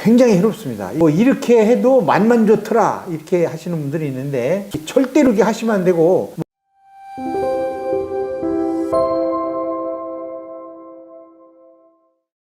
굉장히 해롭습니다. 뭐 이렇게 해도 맛만 좋더라 이렇게 하시는 분들이 있는데 절대로 이렇게 하시면 안 되고.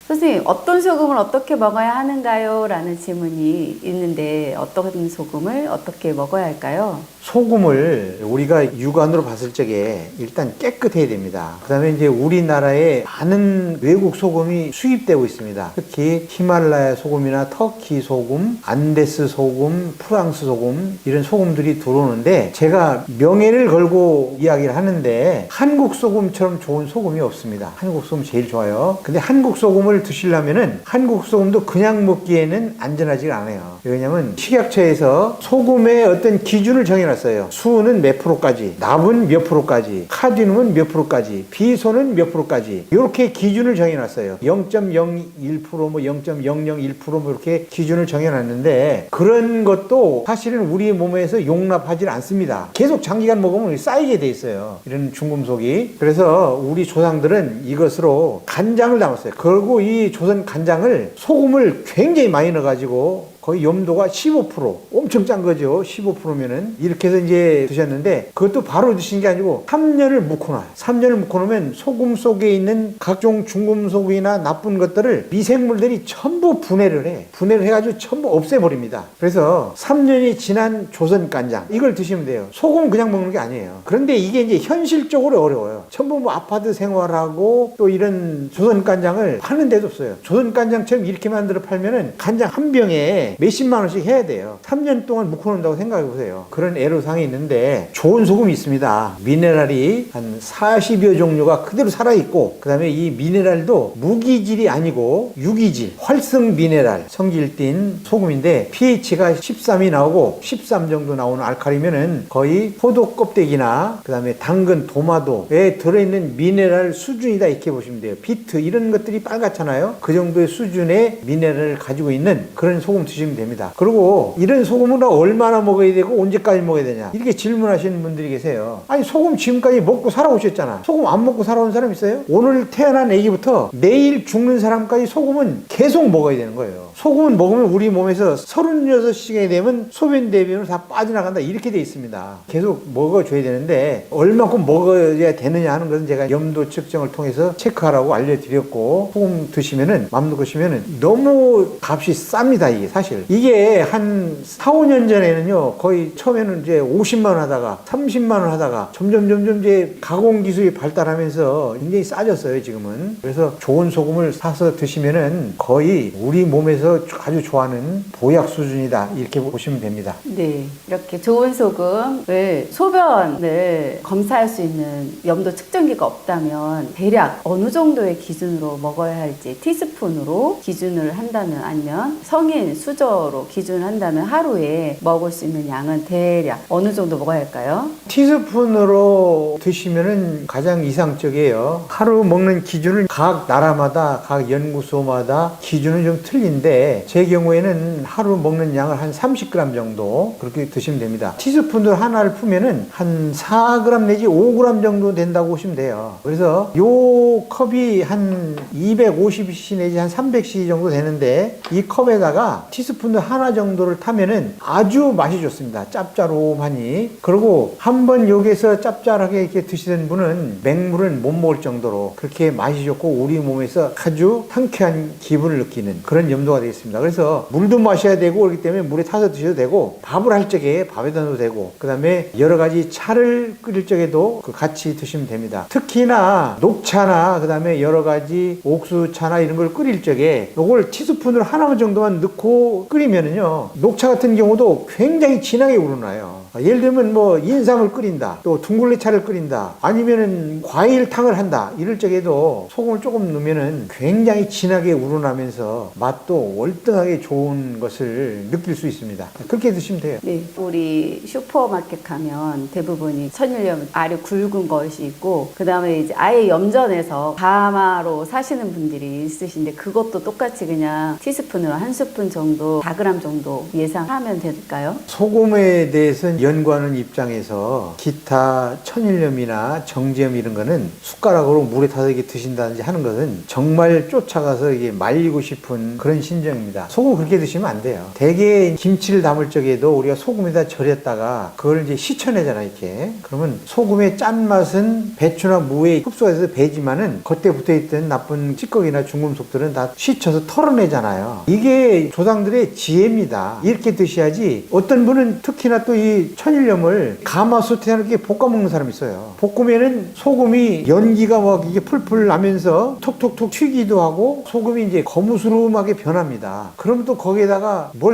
선생님, 어떤 소금을 어떻게 먹어야 하는가요? 라는 질문이 있는데 어떤 소금을 어떻게 먹어야 할까요? 소금을 우리가 육안으로 봤을 적에 일단 깨끗해야 됩니다. 그 다음에 이제 우리나라에 많은 외국 소금이 수입되고 있습니다. 특히 히말라야 소금이나 터키 소금, 안데스 소금, 프랑스 소금 이런 소금들이 들어오는데 제가 명예를 걸고 이야기를 하는데 한국 소금처럼 좋은 소금이 없습니다. 한국 소금 제일 좋아요. 근데 한국 소금을 드시려면은 한국 소금도 그냥 먹기에는 안전하지가 않아요. 왜냐면 식약처에서 소금의 어떤 기준을 정해놨어요. 수는 몇 프로까지, 납은 몇 프로까지, 카드뮴은 몇 프로까지, 비소는 몇 프로까지 이렇게 기준을 정해놨어요. 0.01%, 뭐 0.001% 뭐 이렇게 기준을 정해놨는데 그런 것도 사실은 우리 몸에서 용납하지 않습니다. 계속 장기간 먹으면 쌓이게 돼 있어요. 이런 중금속이. 그래서 우리 조상들은 이것으로 간장을 담았어요. 그리고 이 조선 간장을 소금을 굉장히 많이 넣어가지고 거의 염도가 15% 엄청 짠 거죠. 15%면은 이렇게 해서 이제 드셨는데 그것도 바로 드신 게 아니고 3년을 묵혀놔요. 3년을 묵혀놓으면 소금 속에 있는 각종 중금속이나 나쁜 것들을 미생물들이 전부 분해를 해. 분해를 해가지고 전부 없애버립니다. 그래서 3년이 지난 조선 간장 이걸 드시면 돼요. 소금은 그냥 먹는 게 아니에요. 그런데 이게 이제 현실적으로 어려워요. 전부 뭐 아파트 생활하고 또 이런 조선 간장을 파는 데도 없어요. 조선 간장처럼 이렇게 만들어 팔면은 간장 한 병에 몇십만 원씩 해야 돼요. 3년 동안 묵혀놓는다고 생각해 보세요. 그런 애로사항이 있는데 좋은 소금이 있습니다. 미네랄이 한 40여 종류가 그대로 살아있고 그 다음에 이 미네랄도 무기질이 아니고 유기질 활성 미네랄 성질 띤 소금인데 pH가 13이 나오고 13 정도 나오는 알칼리면은 거의 포도 껍데기나 그 다음에 당근, 도마도에 들어있는 미네랄 수준이다 이렇게 보시면 돼요. 비트 이런 것들이 빨갛잖아요. 그 정도의 수준의 미네랄을 가지고 있는 그런 소금 드시면 됩니다. 그리고 이런 소금을 얼마나 먹어야 되고 언제까지 먹어야 되냐 이렇게 질문하시는 분들이 계세요. 아니 소금 지금까지 먹고 살아오셨잖아. 소금 안 먹고 살아온 사람 있어요? 오늘 태어난 애기부터 내일 죽는 사람까지 소금은 계속 먹어야 되는 거예요. 소금은 먹으면 우리 몸에서 36시간이 되면 소변 대변으로 다 빠져나간다 이렇게 돼 있습니다. 계속 먹어줘야 되는데 얼마큼 먹어야 되느냐 하는 것은 제가 염도 측정을 통해서 체크하라고 알려드렸고 소금 드시면은 맘 놓고 드시면은 너무 값이 쌉니다. 이게 사실 이게 한 4, 5년 전에는요 거의 처음에는 이제 50만 원 하다가 30만 원 하다가 점점 이제 가공 기술이 발달하면서 굉장히 싸졌어요 지금은. 그래서 좋은 소금을 사서 드시면은 거의 우리 몸에서 아주 좋아하는 보약 수준이다 이렇게 보시면 됩니다. 네, 이렇게 좋은 소금을 소변을 검사할 수 있는 염도 측정기가 없다면 대략 어느 정도의 기준으로 먹어야 할지 티스푼으로 기준을 한다면 아니면 성인 수저로 기준을 한다면 하루에 먹을 수 있는 양은 대략 어느 정도 먹어야 할까요? 티스푼으로 드시면은 가장 이상적이에요. 하루 먹는 기준은 각 나라마다 각 연구소마다 기준은 좀 틀린데 제 경우에는 하루 먹는 양을 한 30g 정도 그렇게 드시면 됩니다. 티스푼으로 하나를 푸면은 한 4g 내지 5g 정도 된다고 보시면 돼요. 그래서 요 컵이 한 250cc 내지 한 300cc 정도 되는데 이 컵에다가 티스푼 하나 정도를 타면은 아주 맛이 좋습니다. 짭짤하니. 그리고 한번 여기서 짭짤하게 이렇게 드시는 분은 맹물은 못 먹을 정도로 그렇게 맛이 좋고 우리 몸에서 아주 상쾌한 기분을 느끼는 그런 염도가 되겠습니다. 그래서 물도 마셔야 되고 그렇기 때문에 물에 타서 드셔도 되고 밥을 할 적에 밥에다 넣어도 되고 그 다음에 여러 가지 차를 끓일 적에도 같이 드시면 됩니다. 특히나 녹차나 그 다음에 여러 가지 옥수차나 이런 걸 끓일 적에 이걸 티스푼으로 하나만 정도만 넣고 끓이면은요 녹차 같은 경우도 굉장히 진하게 우러나요. 예를 들면 뭐 인삼을 끓인다 또 둥글레차를 끓인다 아니면은 과일탕을 한다 이럴 적에도 소금을 조금 넣으면은 굉장히 진하게 우러나면서 맛도 월등하게 좋은 것을 느낄 수 있습니다. 그렇게 드시면 돼요. 네, 우리 슈퍼마켓 가면 대부분이 천일염 아주 굵은 것이 있고 그 다음에 이제 아예 염전에서 가마로 사시는 분들이 있으신데 그것도 똑같이 그냥 티스푼으로 한 스푼 정도 4g 정도 예상하면 될까요? 소금에 대해서 우리는 연구하는 입장에서 기타 천일염이나 정제염 이런 거는 숟가락으로 물에 타서 이렇게 드신다든지 하는 것은 정말 쫓아가서 이게 말리고 싶은 그런 심정입니다. 소금 그렇게 드시면 안 돼요. 대개 김치를 담을 적에도 우리가 소금에다 절였다가 그걸 이제 씻어내잖아요, 이렇게. 그러면 소금의 짠맛은 배추나 무에 흡수가 돼서 배지만은 겉에 붙어있던 나쁜 찌꺼기나 중금속들은 다 씻어서 털어내잖아요. 이게 조상들의 지혜입니다. 이렇게 드셔야지. 어떤 분은 특히나 또 이 천일염을 가마솥에 이렇게 볶아 먹는 사람이 있어요. 볶으면은 소금이 연기가 막 이게 풀풀 나면서 톡톡톡 튀기도 하고 소금이 이제 거무스름하게 변합니다. 그럼 또 거기에다가 뭐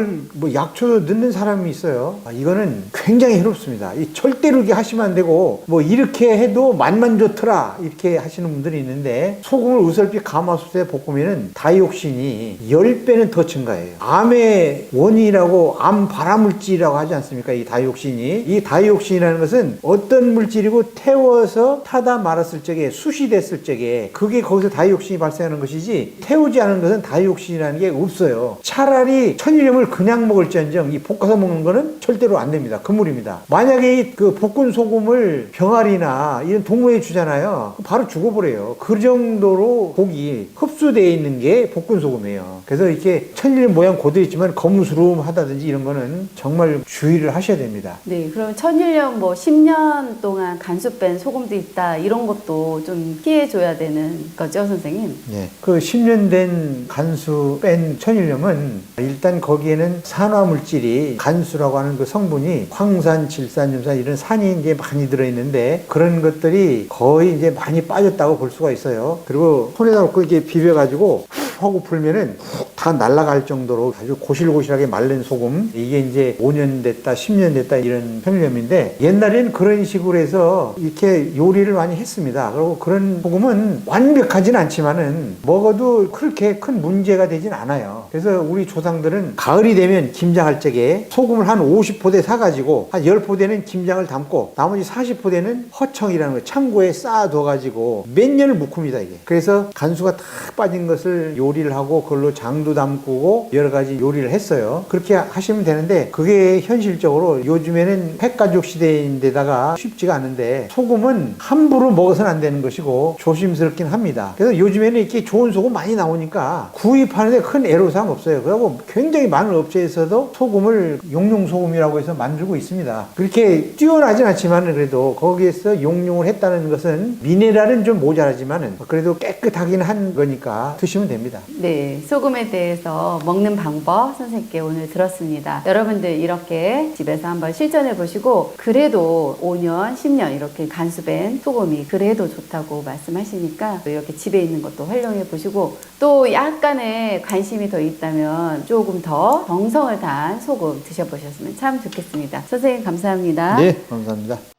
약초도 넣는 사람이 있어요. 이거는 굉장히 해롭습니다. 절대로 이렇게 하시면 안 되고 뭐 이렇게 해도 맛만 좋더라 이렇게 하시는 분들이 있는데 소금을 으설피 가마솥에 볶으면은 다이옥신이 10배는 더 증가해요. 암의 원인이라고 암 발암물질이라고 하지 않습니까? 이 다이옥신이. 이 다이옥신이라는 것은 어떤 물질이고 태워서 타다 말았을 적에 숯이 됐을 적에 그게 거기서 다이옥신이 발생하는 것이지 태우지 않은 것은 다이옥신이라는 게 없어요. 차라리 천일염을 그냥 먹을지언정 이 볶아서 먹는 거는 절대로 안 됩니다. 금물입니다. 만약에 그 볶은 소금을 병아리나 이런 동물에 주잖아요. 바로 죽어버려요. 그 정도로 고기 흡수되어 있는 게 볶은 소금이에요. 그래서 이렇게 천일염 모양 고되어 있지만 거무스름하다든지 이런 거는 정말 주의를 하셔야 됩니다. 네, 그럼 천일염 뭐 10년 동안 간수 뺀 소금도 있다 이런 것도 좀 피해줘야 되는 거죠, 선생님? 네, 그 10년 된 간수 뺀 천일염은 일단 거기에는 산화물질이 간수라고 하는 그 성분이 황산, 질산, 염산 이런 산이 이제 많이 들어있는데 그런 것들이 거의 이제 많이 빠졌다고 볼 수가 있어요. 그리고 손에다 놓고 이렇게 비벼가지고 훅 하고 풀면은 훅 다 날아갈 정도로 아주 고실고실하게 마른 소금 이게 이제 5년 됐다 10년 됐다 이런 천일염인데 옛날에는 그런 식으로 해서 이렇게 요리를 많이 했습니다. 그리고 그런 소금은 완벽하진 않지만은 먹어도 그렇게 큰 문제가 되진 않아요. 그래서 우리 조상들은 가을이 되면 김장할 적에 소금을 한 50포대 사가지고 한 10포대는 김장을 담고 나머지 40포대는 허청이라는 거 창고에 쌓아둬가지고 몇 년을 묵힙니다 이게. 그래서 간수가 다 빠진 것을 요리를 하고 그걸로 장도 담그고 여러 가지 요리를 했어요. 그렇게 하시면 되는데 그게 현실적으로 요즘에는 핵가족 시대인데다가 쉽지가 않은데 소금은 함부로 먹어서는 안 되는 것이고 조심스럽긴 합니다. 그래서 요즘에는 이렇게 좋은 소금 많이 나오니까 구입하는데 큰 애로사항 없어요. 그리고 굉장히 많은 업체에서도 소금을 용융소금이라고 해서 만들고 있습니다. 그렇게 뛰어나진 않지만 그래도 거기에서 용융을 했다는 것은 미네랄은 좀 모자라지만 그래도 깨끗하긴 한 거니까 드시면 됩니다. 네, 소금에 대해서 먹는 방법 선생님께 오늘 들었습니다. 여러분들 이렇게 집에서 한번 실천해 보시고 그래도 5년, 10년 이렇게 간수된 소금이 그래도 좋다고 말씀하시니까 이렇게 집에 있는 것도 활용해 보시고 또 약간의 관심이 더 있다면 조금 더 정성을 다한 소금 드셔보셨으면 참 좋겠습니다. 선생님 감사합니다. 네, 감사합니다.